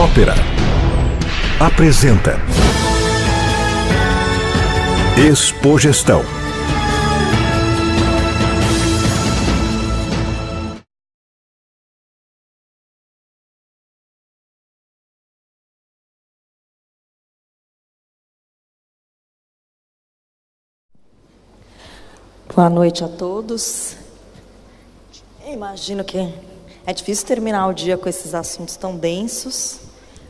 Ópera apresenta Expogestão. Boa noite a todos. Eu imagino que é difícil terminar o dia com esses assuntos tão densos,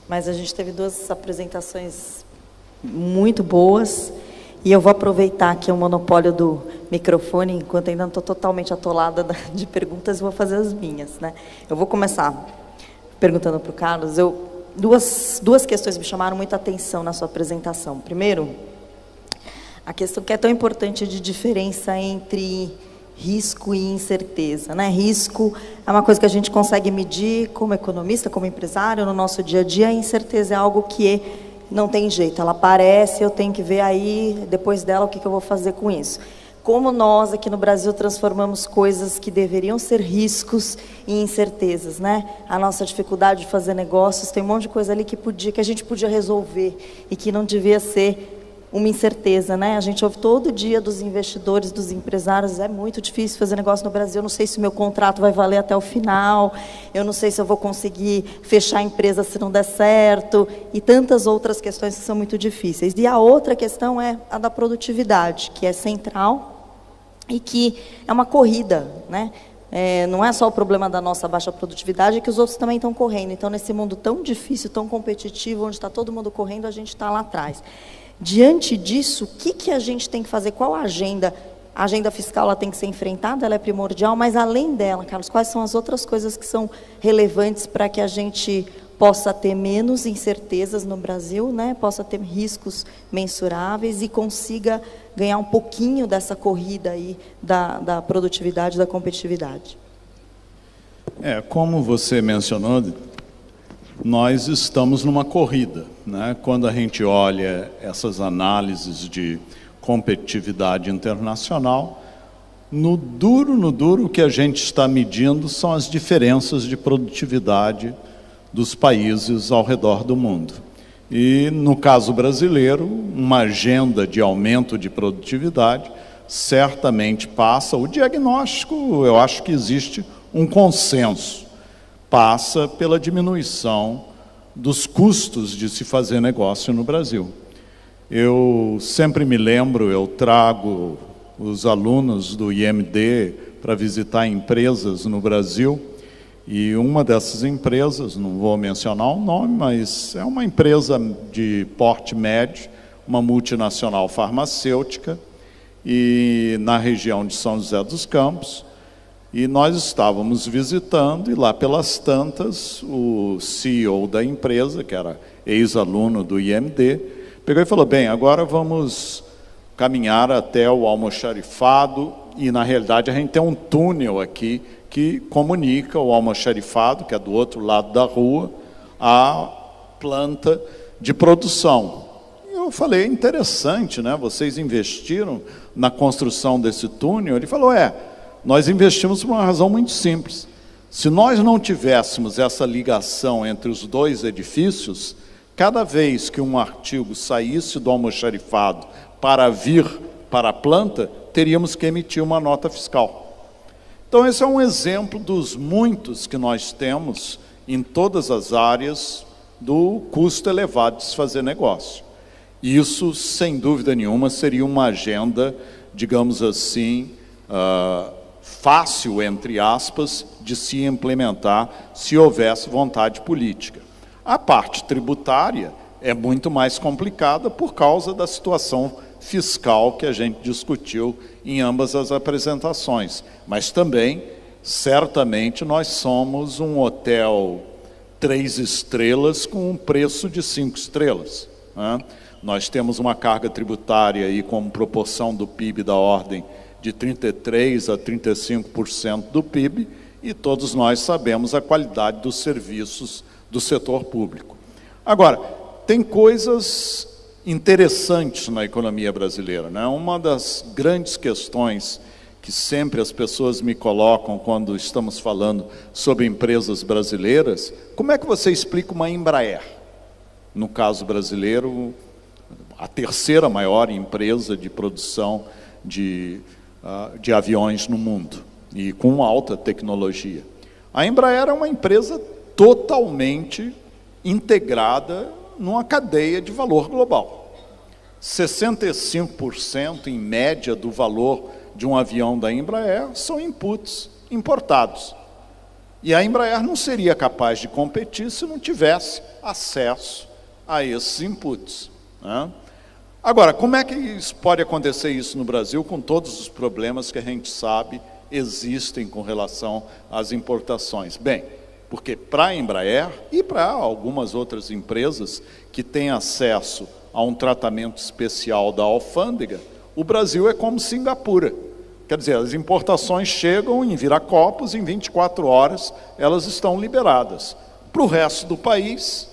mas a gente teve duas apresentações muito boas e eu vou aproveitar aqui o monopólio do microfone, enquanto ainda não estou totalmente atolada de perguntas, e vou fazer as minhas, né? Eu vou começar perguntando para o Carlos. Duas questões me chamaram muita atenção na sua apresentação. Primeiro, a questão que é tão importante de diferença entre risco e incerteza, né? Risco é uma coisa que a gente consegue medir como economista, como empresário, no nosso dia a dia. A incerteza é algo que não tem jeito, ela aparece, eu tenho que ver aí, depois dela, o que eu vou fazer com isso. Como nós, aqui no Brasil, transformamos coisas que deveriam ser riscos em incertezas, né? A nossa dificuldade de fazer negócios, tem um monte de coisa ali que a gente podia resolver e que não devia ser uma incerteza, né? A gente ouve todo dia dos investidores, dos empresários, é muito difícil fazer negócio no Brasil, eu não sei se o meu contrato vai valer até o final, eu não sei se eu vou conseguir fechar a empresa se não der certo, e tantas outras questões que são muito difíceis. E a outra questão é a da produtividade, que é central e que é uma corrida, né? Não é só o problema da nossa baixa produtividade, é que os outros também estão correndo. Então, nesse mundo tão difícil, tão competitivo, onde está todo mundo correndo, a gente está lá atrás. Diante disso, o que a gente tem que fazer? Qual a agenda? A agenda fiscal ela tem que ser enfrentada, ela é primordial, mas além dela, Carlos, quais são as outras coisas que são relevantes para que a gente possa ter menos incertezas no Brasil, né? Possa ter riscos mensuráveis e consiga ganhar um pouquinho dessa corrida aí da produtividade, da competitividade? Como você mencionou, nós estamos numa corrida, né? Quando a gente olha essas análises de competitividade internacional, no duro, o que a gente está medindo são as diferenças de produtividade dos países ao redor do mundo. E, no caso brasileiro, uma agenda de aumento de produtividade certamente passa, o diagnóstico, eu acho que existe um consenso, passa pela diminuição dos custos de se fazer negócio no Brasil. Eu sempre me lembro, eu trago os alunos do IMD para visitar empresas no Brasil, e uma dessas empresas, não vou mencionar o nome, mas é uma empresa de porte médio, uma multinacional farmacêutica, e na região de São José dos Campos. E nós estávamos visitando, e lá pelas tantas, o CEO da empresa, que era ex-aluno do IMD, pegou e falou: bem, agora vamos caminhar até o almoxarifado, e na realidade a gente tem um túnel aqui que comunica o almoxarifado, que é do outro lado da rua, à planta de produção. Eu falei: interessante, né? Vocês investiram na construção desse túnel? Ele falou: nós investimos por uma razão muito simples. Se nós não tivéssemos essa ligação entre os dois edifícios, cada vez que um artigo saísse do almoxarifado para vir para a planta, teríamos que emitir uma nota fiscal. Então, esse é um exemplo dos muitos que nós temos em todas as áreas do custo elevado de se fazer negócio. Isso, sem dúvida nenhuma, seria uma agenda, digamos assim, fácil, entre aspas, de se implementar se houvesse vontade política. A parte tributária é muito mais complicada por causa da situação fiscal que a gente discutiu em ambas as apresentações. Mas também, certamente, nós somos um hotel 3 estrelas com um preço de 5 estrelas, né? Nós temos uma carga tributária aí como proporção do PIB da ordem de 33% a 35% do PIB, e todos nós sabemos a qualidade dos serviços do setor público. Agora, tem coisas interessantes na economia brasileira, né? Uma das grandes questões que sempre as pessoas me colocam quando estamos falando sobre empresas brasileiras: como é que você explica uma Embraer? No caso brasileiro, a terceira maior empresa de produção de aviões no mundo, e com alta tecnologia. A Embraer é uma empresa totalmente integrada numa cadeia de valor global. 65% em média do valor de um avião da Embraer são inputs importados. E a Embraer não seria capaz de competir se não tivesse acesso a esses inputs, né? Agora, como é que isso pode acontecer isso no Brasil, com todos os problemas que a gente sabe existem com relação às importações? Bem, porque para a Embraer e para algumas outras empresas que têm acesso a um tratamento especial da alfândega, o Brasil é como Singapura. Quer dizer, as importações chegam em Viracopos, em 24 horas elas estão liberadas. Para o resto do país,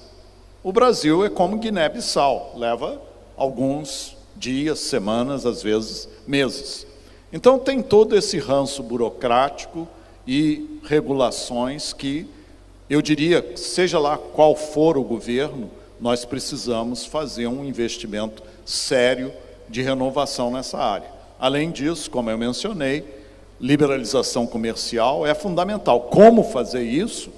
o Brasil é como Guiné-Bissau, leva alguns dias, semanas, às vezes meses. Então tem todo esse ranço burocrático e regulações que, eu diria, seja lá qual for o governo, nós precisamos fazer um investimento sério de renovação nessa área. Além disso, como eu mencionei, liberalização comercial é fundamental. Como fazer isso?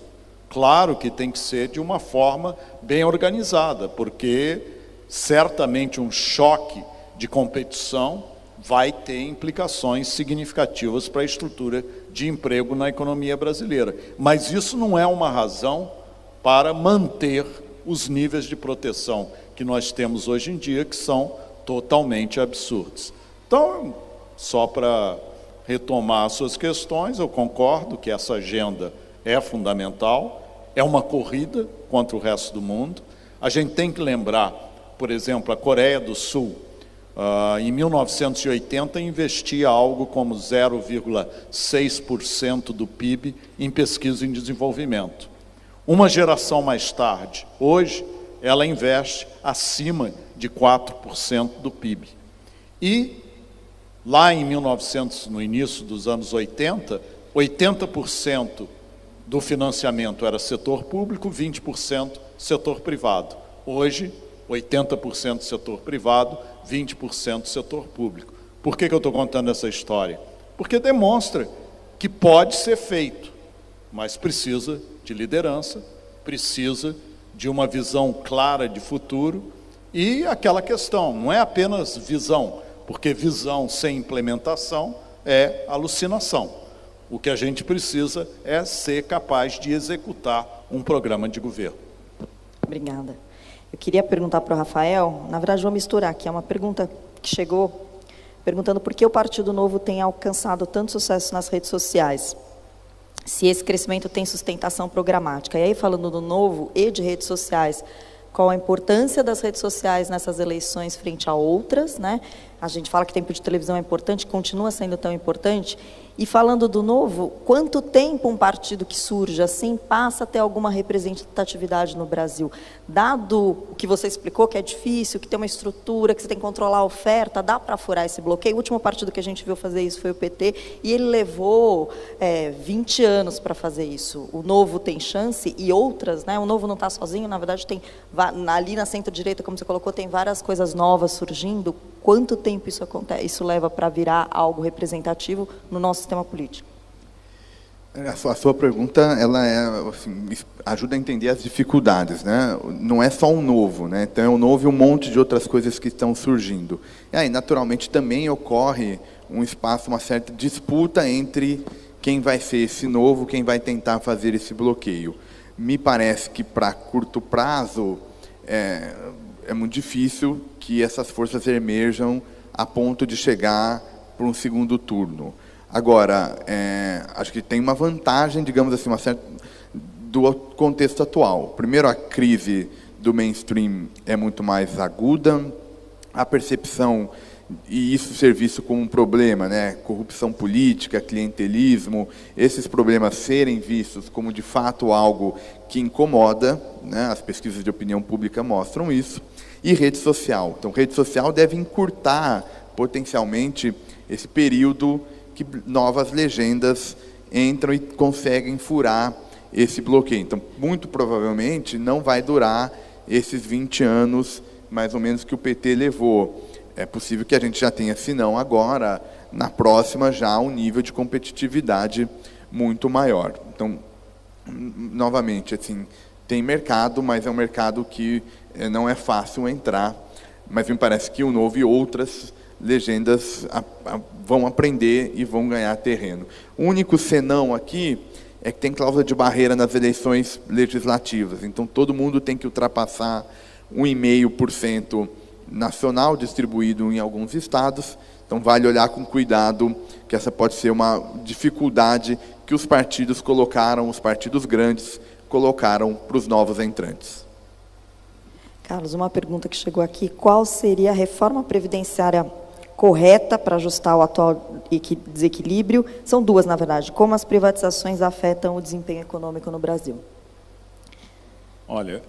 Claro que tem que ser de uma forma bem organizada, porque certamente um choque de competição vai ter implicações significativas para a estrutura de emprego na economia brasileira. Mas isso não é uma razão para manter os níveis de proteção que nós temos hoje em dia, que são totalmente absurdos. Então, só para retomar as suas questões, eu concordo que essa agenda é fundamental, é uma corrida contra o resto do mundo. A gente tem que lembrar, por exemplo, a Coreia do Sul, em 1980, investia algo como 0,6% do PIB em pesquisa e desenvolvimento. Uma geração mais tarde, hoje, ela investe acima de 4% do PIB. E lá em 1900, no início dos anos 80, 80% do financiamento era setor público, 20% setor privado. Hoje, 80% setor privado, 20% setor público. Por que eu estou contando essa história? Porque demonstra que pode ser feito, mas precisa de liderança, precisa de uma visão clara de futuro e aquela questão, não é apenas visão, porque visão sem implementação é alucinação. O que a gente precisa é ser capaz de executar um programa de governo. Obrigada. Eu queria perguntar para o Rafael, na verdade vou misturar aqui, é uma pergunta que chegou, perguntando por que o Partido Novo tem alcançado tanto sucesso nas redes sociais, se esse crescimento tem sustentação programática. E aí, falando do Novo e de redes sociais, qual a importância das redes sociais nessas eleições frente a outras, né? A gente fala que tempo de televisão é importante, continua sendo tão importante. E falando do Novo, quanto tempo um partido que surge assim passa a ter alguma representatividade no Brasil? Dado o que você explicou, que é difícil, que tem uma estrutura, que você tem que controlar a oferta, dá para furar esse bloqueio? O último partido que a gente viu fazer isso foi o PT, e ele levou 20 anos para fazer isso. O Novo tem chance, e outras, né? O Novo não está sozinho, na verdade, tem ali na centro-direita, como você colocou, tem várias coisas novas surgindo. Quanto tempo isso acontece? Isso leva para virar algo representativo no nosso sistema político? A sua pergunta, ela assim, ajuda a entender as dificuldades, né? Não é só um Novo, né? Então é um Novo e um monte de outras coisas que estão surgindo. E aí, naturalmente, também ocorre um espaço, uma certa disputa entre quem vai ser esse Novo, quem vai tentar fazer esse bloqueio. Me parece que para curto prazo é muito difícil que essas forças emerjam a ponto de chegar para um segundo turno. Agora, acho que tem uma vantagem, digamos assim, uma certa, do contexto atual. Primeiro, a crise do mainstream é muito mais aguda, a percepção, e isso ser visto como um problema, né? Corrupção política, clientelismo, esses problemas serem vistos como, de fato, algo que incomoda, né? As pesquisas de opinião pública mostram isso. E rede social. Então, rede social deve encurtar, potencialmente, esse período que novas legendas entram e conseguem furar esse bloqueio. Então, muito provavelmente, não vai durar esses 20 anos, mais ou menos, que o PT levou. É possível que a gente já tenha, se não agora, na próxima, já um nível de competitividade muito maior. Então, novamente, assim, tem mercado, mas é um mercado que não é fácil entrar. Mas me parece que o Novo e outras legendas vão aprender e vão ganhar terreno. O único senão aqui é que tem cláusula de barreira nas eleições legislativas. Então, todo mundo tem que ultrapassar 1,5% nacional, distribuído em alguns estados. Então, vale olhar com cuidado, que essa pode ser uma dificuldade que os partidos colocaram, os partidos grandes colocaram para os novos entrantes. Carlos, uma pergunta que chegou aqui. Qual seria a reforma previdenciária correta para ajustar o atual desequilíbrio? São duas, na verdade. Como as privatizações afetam o desempenho econômico no Brasil? Olha,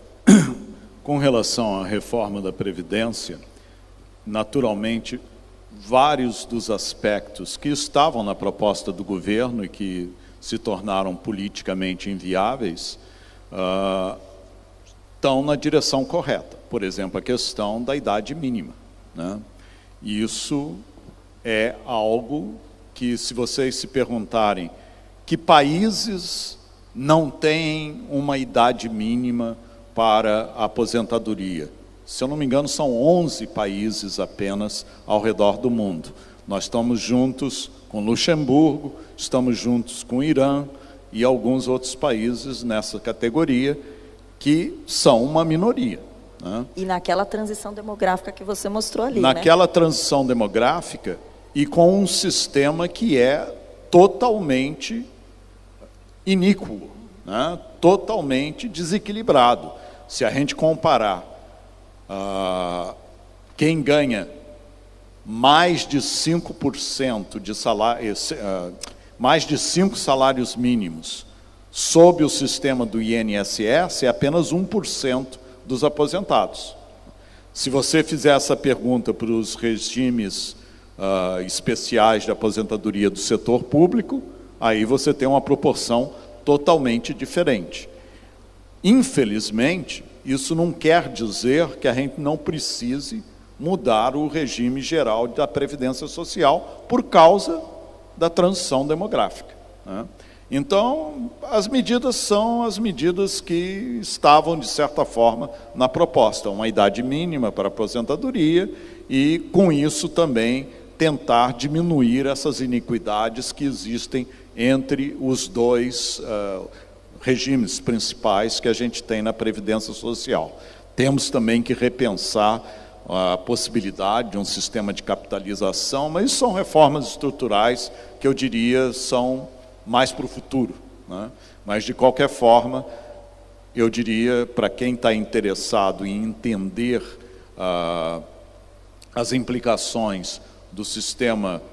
com relação à reforma da Previdência, naturalmente, vários dos aspectos que estavam na proposta do governo e que se tornaram politicamente inviáveis, estão na direção correta. Por exemplo, a questão da idade mínima, né? Isso é algo que, se vocês se perguntarem que países não têm uma idade mínima para a aposentadoria, se eu não me engano, são 11 países apenas ao redor do mundo. Nós estamos juntos com Luxemburgo, estamos juntos com o Irã e alguns outros países nessa categoria, que são uma minoria, né? E naquela transição demográfica que você mostrou ali, naquela transição demográfica e com um sistema que é totalmente iníquo, né? Totalmente desequilibrado. Se a gente comparar quem ganha mais de 5% de salário, mais de 5 salários mínimos sob o sistema do INSS, é apenas 1% dos aposentados. Se você fizer essa pergunta para os regimes especiais de aposentadoria do setor público, aí você tem uma proporção totalmente diferente. Infelizmente, isso não quer dizer que a gente não precise mudar o regime geral da Previdência Social por causa da transição demográfica, né? Então, as medidas são as medidas que estavam, de certa forma, na proposta. Uma idade mínima para a aposentadoria e, com isso, também tentar diminuir essas iniquidades que existem entre os dois regimes principais que a gente tem na Previdência Social. Temos também que repensar a possibilidade de um sistema de capitalização, mas isso são reformas estruturais que eu diria são mais para o futuro, né? Mas, de qualquer forma, eu diria, para quem está interessado em entender as implicações do sistema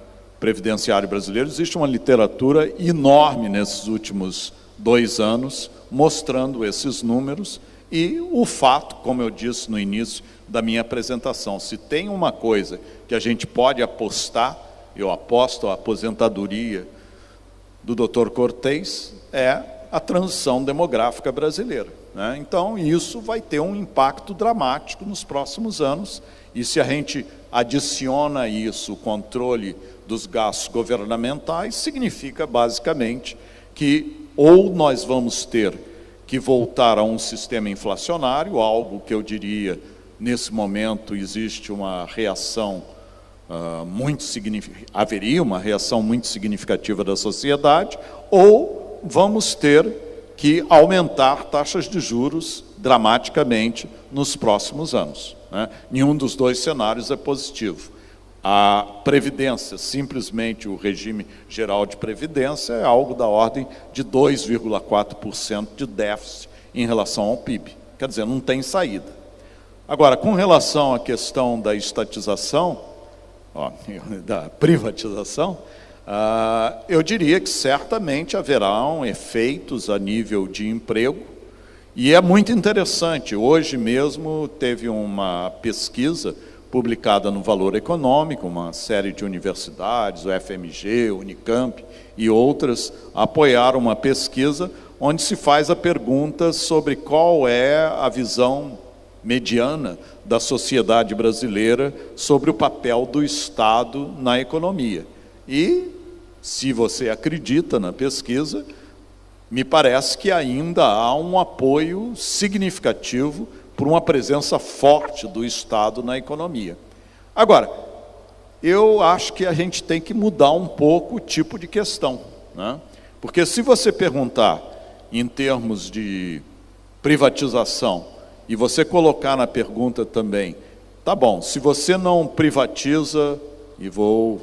previdenciário brasileiro, existe uma literatura enorme nesses últimos 2 anos, mostrando esses números e o fato, como eu disse no início da minha apresentação, se tem uma coisa que a gente pode apostar, eu aposto a aposentadoria do Dr. Cortez, é a transição demográfica brasileira, né? Então, isso vai ter um impacto dramático nos próximos anos, e se a gente adiciona a isso o controle dos gastos governamentais, significa basicamente que ou nós vamos ter que voltar a um sistema inflacionário, algo que eu diria, nesse momento, existe uma reação haveria uma reação muito significativa da sociedade, ou vamos ter que aumentar taxas de juros dramaticamente nos próximos anos, né? Nenhum dos dois cenários é positivo. A Previdência, simplesmente o regime geral de Previdência, é algo da ordem de 2,4% de déficit em relação ao PIB. Quer dizer, não tem saída. Agora, com relação à questão da estatização, da privatização, eu diria que certamente haverão efeitos a nível de emprego, e é muito interessante. Hoje mesmo teve uma pesquisa publicada no Valor Econômico, uma série de universidades, o FMG, o Unicamp e outras, apoiaram uma pesquisa onde se faz a pergunta sobre qual é a visão mediana da sociedade brasileira sobre o papel do Estado na economia. E, se você acredita na pesquisa, me parece que ainda há um apoio significativo por uma presença forte do Estado na economia. Agora, eu acho que a gente tem que mudar um pouco o tipo de questão, né? Porque se você perguntar em termos de privatização, e você colocar na pergunta também, tá bom, se você não privatiza, e vou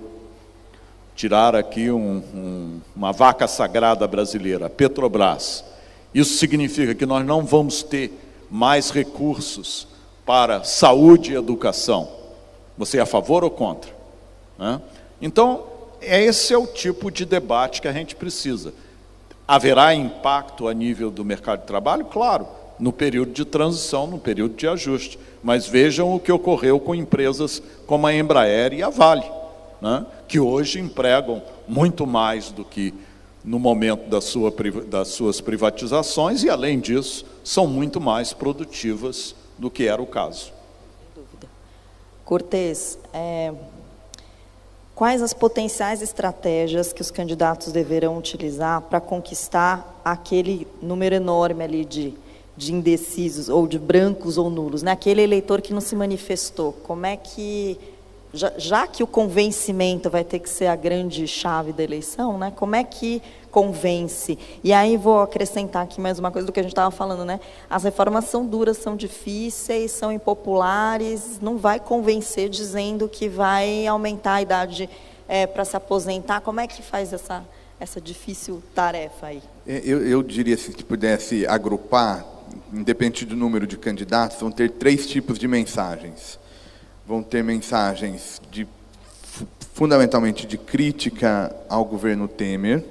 tirar aqui uma vaca sagrada brasileira, Petrobras, isso significa que nós não vamos ter mais recursos para saúde e educação. Você é a favor ou contra? Né? Então, esse é o tipo de debate que a gente precisa. Haverá impacto a nível do mercado de trabalho? Claro, no período de transição, no período de ajuste. Mas vejam o que ocorreu com empresas como a Embraer e a Vale, né? Que hoje empregam muito mais do que no momento das suas privatizações e, além disso, são muito mais produtivas do que era o caso. Sem dúvida. Cortez, quais as potenciais estratégias que os candidatos deverão utilizar para conquistar aquele número enorme ali de indecisos, ou de brancos ou nulos, né? Aquele eleitor que não se manifestou? Como é que, já que o convencimento vai ter que ser a grande chave da eleição, né? Como é que convence? E aí vou acrescentar aqui mais uma coisa do que a gente estava falando, né? As reformas são duras, são difíceis, são impopulares, não vai convencer dizendo que vai aumentar a idade para se aposentar. Como é que faz essa difícil tarefa aí? Eu diria, se pudesse agrupar, independente do número de candidatos, vão ter 3 tipos de mensagens. Vão ter mensagens fundamentalmente de crítica ao governo Temer,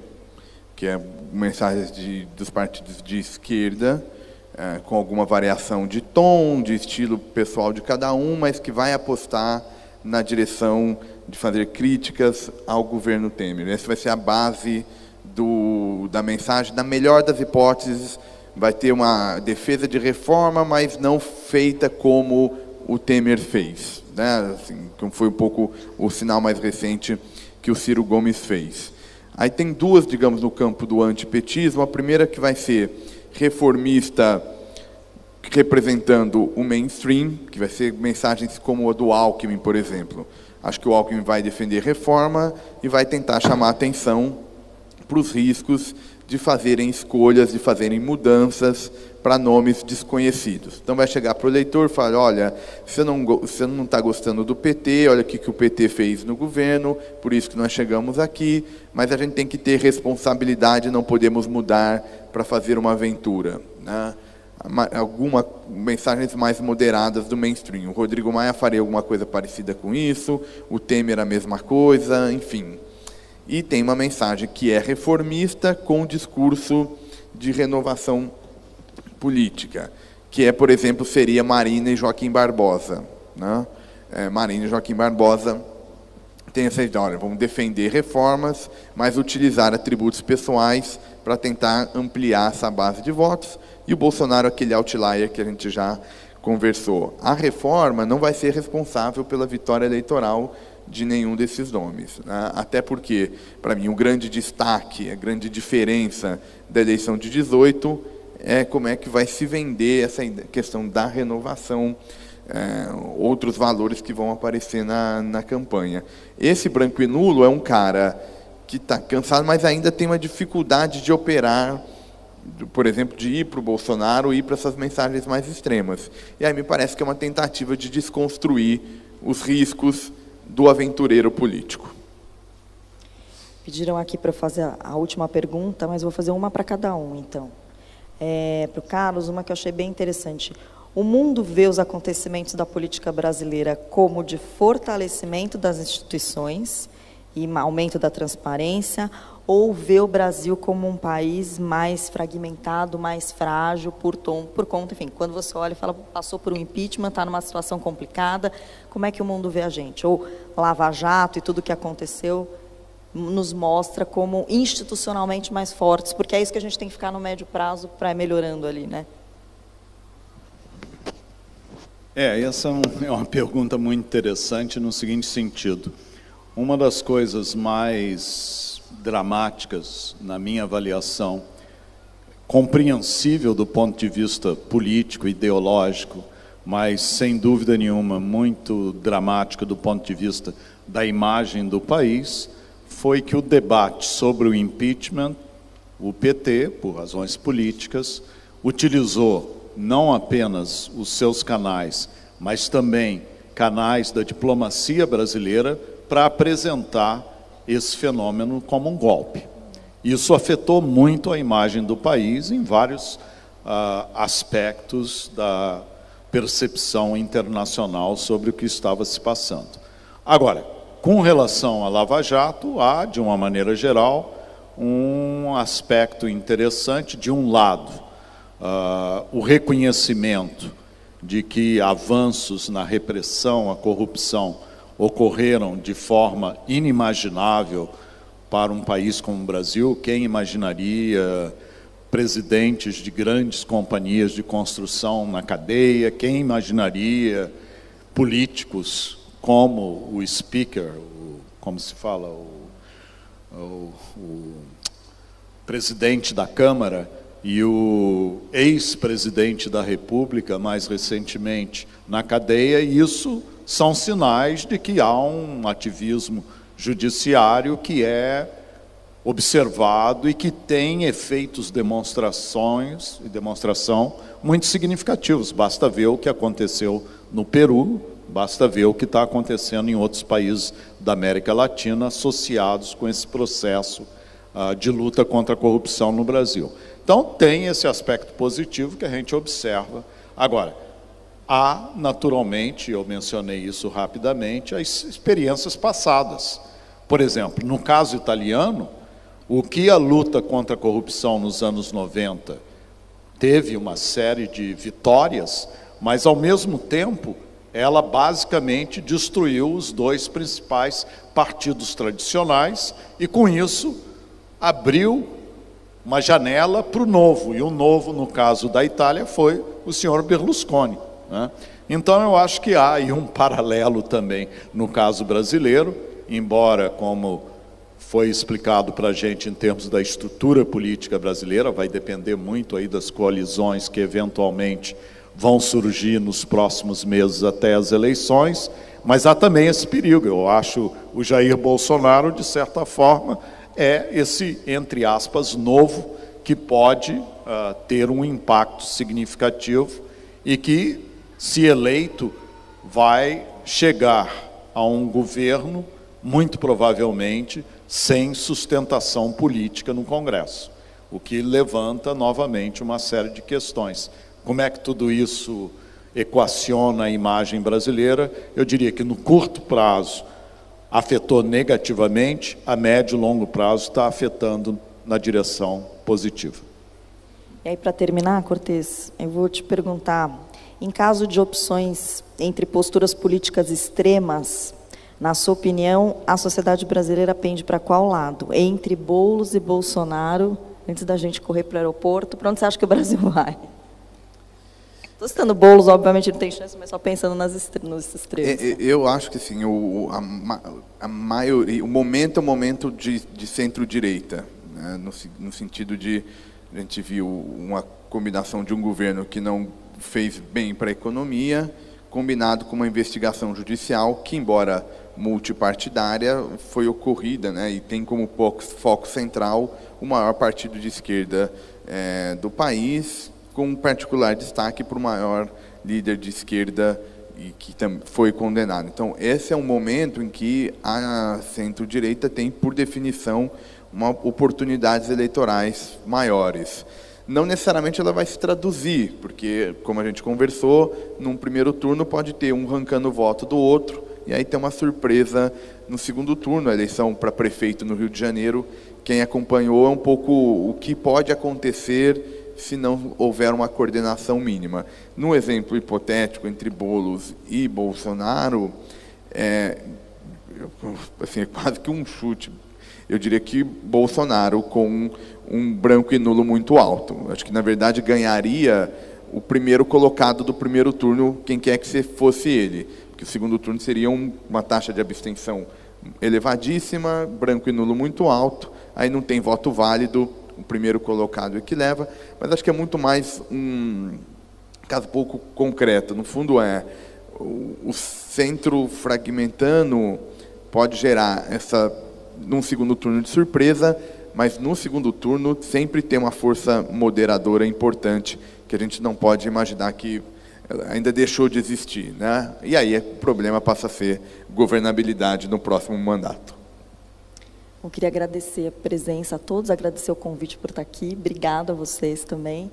que é mensagens dos partidos de esquerda, com alguma variação de tom, de estilo pessoal de cada um, mas que vai apostar na direção de fazer críticas ao governo Temer. Essa vai ser a base da mensagem. Na melhor das hipóteses, vai ter uma defesa de reforma, mas não feita como o Temer fez, né? Assim, que foi um pouco o sinal mais recente que o Ciro Gomes fez. Aí tem 2, digamos, no campo do antipetismo. A primeira que vai ser reformista, representando o mainstream, que vai ser mensagens como a do Alckmin, por exemplo. Acho que o Alckmin vai defender reforma e vai tentar chamar a atenção para os riscos de fazerem escolhas, de fazerem mudanças para nomes desconhecidos. Então vai chegar para o eleitor e falar, olha, você não está gostando do PT, olha o que o PT fez no governo, por isso que nós chegamos aqui, mas a gente tem que ter responsabilidade, não podemos mudar para fazer uma aventura, né? Algumas mensagens mais moderadas do mainstream. O Rodrigo Maia faria alguma coisa parecida com isso, o Temer a mesma coisa, enfim. E tem uma mensagem que é reformista com um discurso de renovação política, que por exemplo, seria Marina e Joaquim Barbosa, né? Marina e Joaquim Barbosa tem essa ideia, olha, vamos defender reformas, mas utilizar atributos pessoais para tentar ampliar essa base de votos, e o Bolsonaro, aquele outlier que a gente já conversou. A reforma não vai ser responsável pela vitória eleitoral de nenhum desses nomes, né? Até porque, para mim, o grande destaque, a grande diferença da eleição de 18 é como é que vai se vender essa questão da renovação, outros valores que vão aparecer na campanha. Esse branco e nulo é um cara que está cansado, mas ainda tem uma dificuldade de operar, por exemplo, de ir para o Bolsonaro, ir para essas mensagens mais extremas. E aí me parece que é uma tentativa de desconstruir os riscos do aventureiro político. Pediram aqui para eu fazer a última pergunta, mas vou fazer uma para cada um, então. Para o Carlos, uma que eu achei bem interessante. O mundo vê os acontecimentos da política brasileira como de fortalecimento das instituições e aumento da transparência, ou vê o Brasil como um país mais fragmentado, mais frágil, por conta, enfim, quando você olha e fala, passou por um impeachment, está numa situação complicada, como é que o mundo vê a gente? Ou Lava Jato e tudo o que aconteceu nos mostra como institucionalmente mais fortes, porque é isso que a gente tem que ficar no médio prazo para ir melhorando ali, né? Essa é uma pergunta muito interessante no seguinte sentido. Uma das coisas mais dramáticas, na minha avaliação, compreensível do ponto de vista político, ideológico, mas, sem dúvida nenhuma, muito dramática do ponto de vista da imagem do país, foi que o debate sobre o impeachment, o PT, por razões políticas, utilizou não apenas os seus canais, mas também canais da diplomacia brasileira para apresentar esse fenômeno como um golpe. Isso afetou muito a imagem do país em vários aspectos da percepção internacional sobre o que estava se passando. Agora, com relação à Lava Jato, há, de uma maneira geral, um aspecto interessante. De um lado, o reconhecimento de que avanços na repressão à corrupção ocorreram de forma inimaginável para um país como o Brasil. Quem imaginaria presidentes de grandes companhias de construção na cadeia? Quem imaginaria políticos como o speaker, como se fala, o presidente da Câmara e o ex-presidente da República, mais recentemente, na cadeia? E isso são sinais de que há um ativismo judiciário que é observado e que tem efeitos demonstração muito significativos. Basta ver o que aconteceu no Peru, basta ver o que está acontecendo em outros países da América Latina associados com esse processo de luta contra a corrupção no Brasil. Então, tem esse aspecto positivo que a gente observa. Agora, há, naturalmente, eu mencionei isso rapidamente, as experiências passadas. Por exemplo, no caso italiano, o que a luta contra a corrupção nos anos 90 teve uma série de vitórias, mas, ao mesmo tempo, ela basicamente destruiu os dois principais partidos tradicionais e, com isso, abriu uma janela para o novo. E o novo, no caso da Itália, foi o senhor Berlusconi, né? Então, eu acho que há aí um paralelo também no caso brasileiro, embora, como foi explicado para a gente em termos da estrutura política brasileira, vai depender muito aí das coalizões que eventualmente vão surgir nos próximos meses até as eleições, mas há também esse perigo. Eu acho o Jair Bolsonaro, de certa forma, é esse, entre aspas, novo, que pode ter um impacto significativo e que, se eleito, vai chegar a um governo, muito provavelmente, sem sustentação política no Congresso, o que levanta novamente uma série de questões. Como é que tudo isso equaciona a imagem brasileira? Eu diria que no curto prazo afetou negativamente, a médio e longo prazo está afetando na direção positiva. E aí, para terminar, Cortez, eu vou te perguntar, em caso de opções entre posturas políticas extremas, na sua opinião, a sociedade brasileira pende para qual lado? Entre Boulos e Bolsonaro, antes da gente correr para o aeroporto, para onde você acha que o Brasil vai? Estou citando Boulos, obviamente não tem chance, mas só pensando nos extremos. Eu acho que sim, a maioria, o momento é um momento de centro-direita, né? No sentido de, a gente viu uma combinação de um governo que não fez bem para a economia, combinado com uma investigação judicial que, embora multipartidária, foi ocorrida, né? E tem como foco central o maior partido de esquerda do país, com um particular destaque para o maior líder de esquerda e que foi condenado. Então, esse é um momento em que a centro-direita tem, por definição, oportunidades eleitorais maiores. Não necessariamente ela vai se traduzir, porque, como a gente conversou, num primeiro turno pode ter um arrancando o voto do outro, e aí tem uma surpresa no segundo turno, a eleição para prefeito no Rio de Janeiro, quem acompanhou, é um pouco o que pode acontecer se não houver uma coordenação mínima. No exemplo hipotético entre Boulos e Bolsonaro, assim, é quase que um chute. Eu diria que Bolsonaro com um branco e nulo muito alto. Acho que, na verdade, ganharia o primeiro colocado do primeiro turno, quem quer que fosse ele. Porque o segundo turno seria uma taxa de abstenção elevadíssima, branco e nulo muito alto, aí não tem voto válido, o primeiro colocado é que leva, mas acho que é muito mais um caso pouco concreto. No fundo, o centro fragmentando pode gerar num segundo turno de surpresa, mas no segundo turno sempre tem uma força moderadora importante que a gente não pode imaginar que ainda deixou de existir, né? E aí o problema passa a ser governabilidade no próximo mandato. Eu queria agradecer a presença a todos, agradecer o convite por estar aqui, obrigada a vocês também.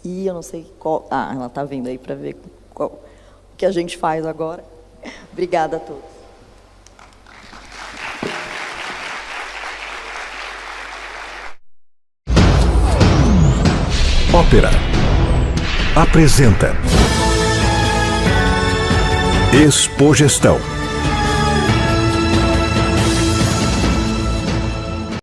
E eu não sei qual... ela está vindo aí para ver o que a gente faz agora. Obrigada a todos. Ópera apresenta Expogestão.